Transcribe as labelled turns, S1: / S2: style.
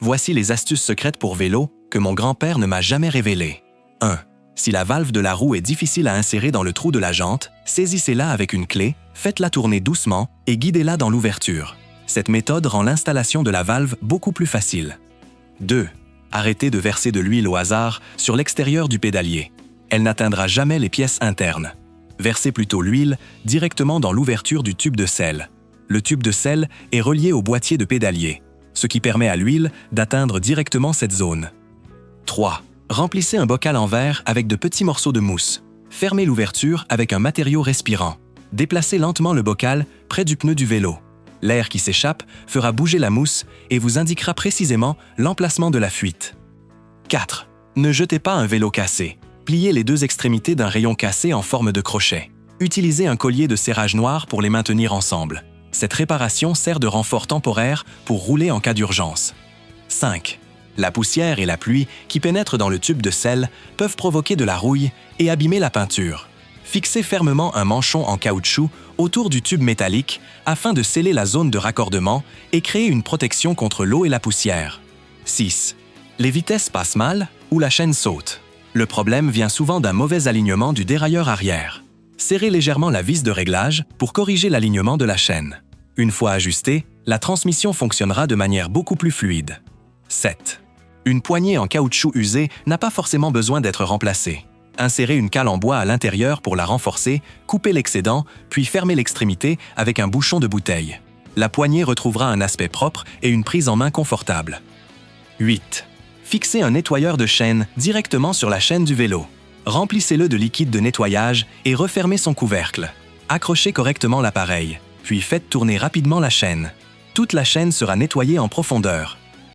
S1: Voici les astuces secrètes pour vélo que mon grand-père ne m'a jamais révélées. 1. Si la valve de la roue est difficile à insérer dans le trou de la jante, saisissez-la avec une clé, faites-la tourner doucement et guidez-la dans l'ouverture. Cette méthode rend l'installation de la valve beaucoup plus facile. 2. Arrêtez de verser de l'huile au hasard sur l'extérieur du pédalier. Elle n'atteindra jamais les pièces internes. Versez plutôt l'huile directement dans l'ouverture du tube de selle. Le tube de selle est relié au boîtier de pédalier, ce qui permet à l'huile d'atteindre directement cette zone. 3. Remplissez un bocal en verre avec de petits morceaux de mousse. Fermez l'ouverture avec un matériau respirant. Déplacez lentement le bocal près du pneu du vélo. L'air qui s'échappe fera bouger la mousse et vous indiquera précisément l'emplacement de la fuite. 4. Ne jetez pas un vélo cassé. Pliez les deux extrémités d'un rayon cassé en forme de crochet. Utilisez un collier de serrage noir pour les maintenir ensemble. Cette réparation sert de renfort temporaire pour rouler en cas d'urgence. 5. La poussière et la pluie qui pénètrent dans le tube de selle peuvent provoquer de la rouille et abîmer la peinture. Fixez fermement un manchon en caoutchouc autour du tube métallique afin de sceller la zone de raccordement et créer une protection contre l'eau et la poussière. 6. Les vitesses passent mal ou la chaîne saute. Le problème vient souvent d'un mauvais alignement du dérailleur arrière. Serrez légèrement la vis de réglage pour corriger l'alignement de la chaîne. Une fois ajustée, la transmission fonctionnera de manière beaucoup plus fluide. 7. Une poignée en caoutchouc usée n'a pas forcément besoin d'être remplacée. Insérez une cale en bois à l'intérieur pour la renforcer, coupez l'excédent, puis fermez l'extrémité avec un bouchon de bouteille. La poignée retrouvera un aspect propre et une prise en main confortable. 8. Fixez un nettoyeur de chaîne directement sur la chaîne du vélo. Remplissez-le de liquide de nettoyage et refermez son couvercle. Accrochez correctement l'appareil, puis faites tourner rapidement la chaîne. Toute la chaîne sera nettoyée en profondeur.